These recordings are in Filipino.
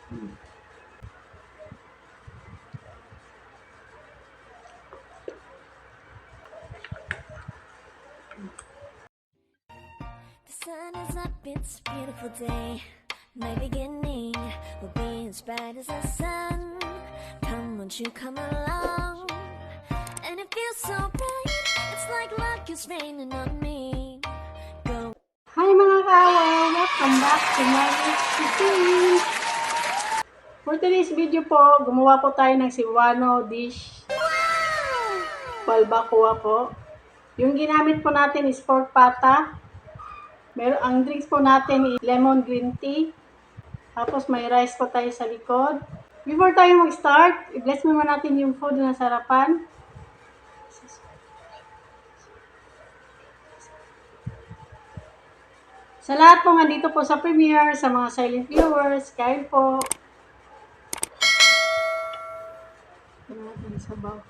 The sun is up, it's a beautiful day. My beginning will be as bright as the sun. Come, won't you come along? And it feels so bright, it's like luck is raining on me. Go. Hi mga kawan! Welcome back to my cooking! For today's video po, gumawa po tayo ng Cebuano dish. Balbacoa po. Yung ginamit po natin is pork pata. Ang drinks po natin is lemon green tea. Tapos may rice po tayo sa likod. Before tayo mag-start, i-bless muna natin yung food na sarapan. Sa lahat po nga dito po sa premiere, sa mga silent viewers, kain po. Ito natin sa sabaw.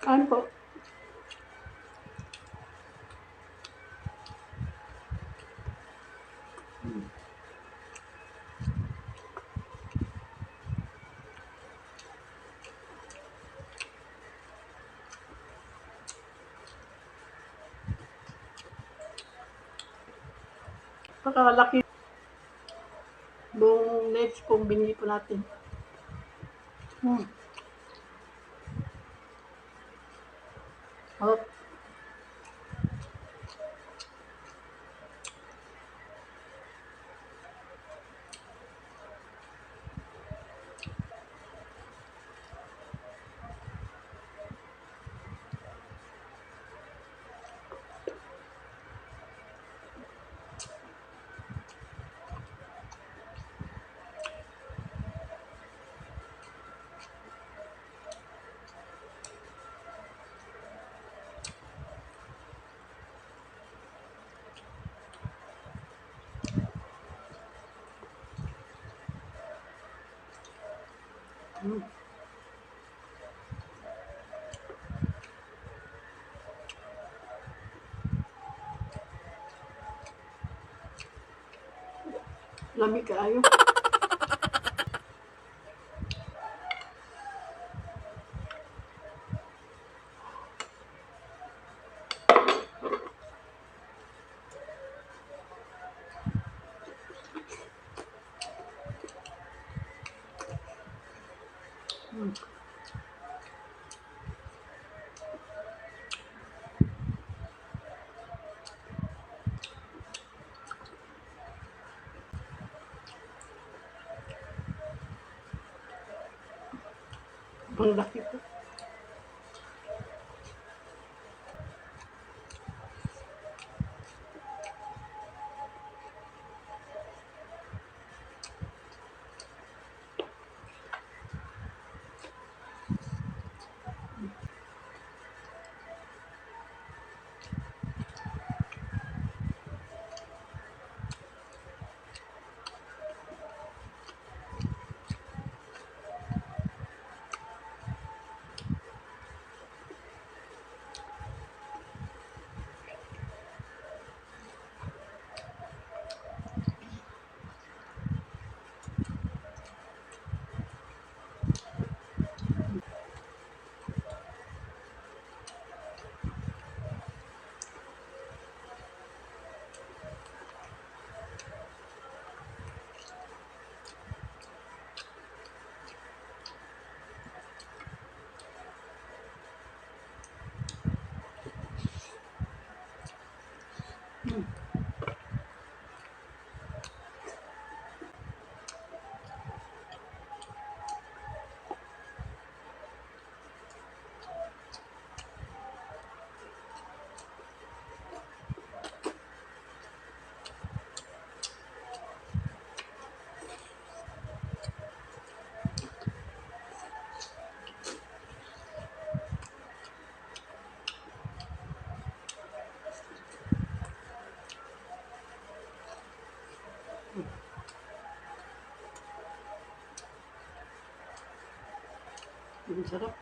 Kain po. Pagkakalaki buong legs kung binili po natin. Oh. Lamig kaayo. Ang laki po. Ang sarap.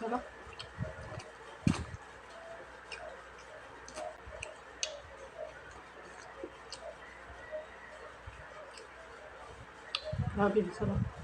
Sarap. Grabe, sarap.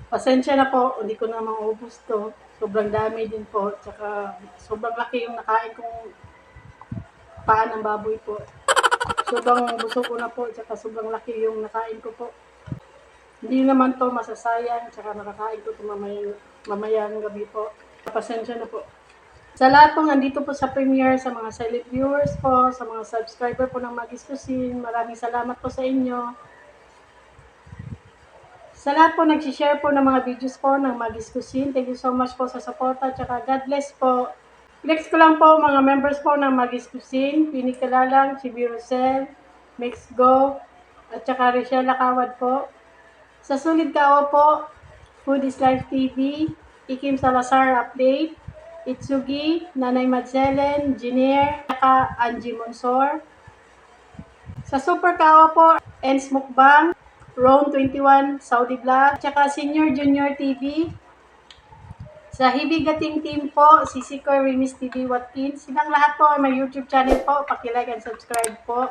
Pasensya na po, hindi ko na maubos to. Sobrang dami din po. Tsaka sobrang laki yung nakain kong paa ng baboy po. Sobrang busog ko na po. Tsaka sobrang laki yung nakain ko po. Hindi naman to masasayang. Tsaka nakakain ko to mamayang gabi po. Pasensya na po. Sa lahat po nandito po sa premiere, sa mga silent viewers po, sa mga subscriber po ng Maggie's Cuisine, maraming salamat po sa inyo. Sa lahat po nag-share po ng mga videos po ng Maggie's Cuisine, thank you so much po sa suporta, tsaka God bless po. Flex ko lang po mga members po ng Maggie's Cuisine, Pini Kalalang, Chibi Rosel, Mix Go, at tsaka Rachel Lakawad po. Sa Sulit Kawa po, Food is Life TV, Ikim Salazar Update, Itsugi, Nanay Madselen, Jinier, tsaka Angie Monsor. Sa Super Kawa po, Ens Mukbang, Rome 21, Saudi Vlog, tsaka Senior Junior TV. Sa Hibi Gating Team po, si Sikoy Remis TV Watkins. Silang lahat po ay may YouTube channel po. Paki-like and subscribe po.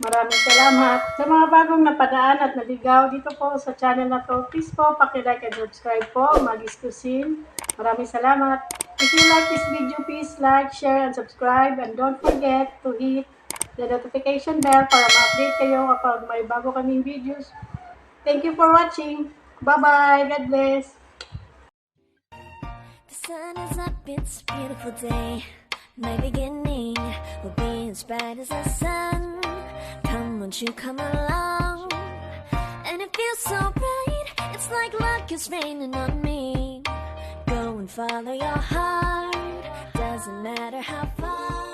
Maraming salamat. Sa mga bagong napadaan at naligaw dito po sa channel na to, please po paki-like and subscribe po. Maggie's Cuisine. Maraming salamat. If you like this video, please like, share, and subscribe. And don't forget to hit the notification bell para ma-update kayo kapag may bago kaming videos. Thank you for watching. Bye-bye. God bless. The sun is up, it's a beautiful day. My beginning will be as bright as the sun. Come, won't you come along? And it feels so bright, it's like luck is raining on me. Go and follow your heart, doesn't matter how far.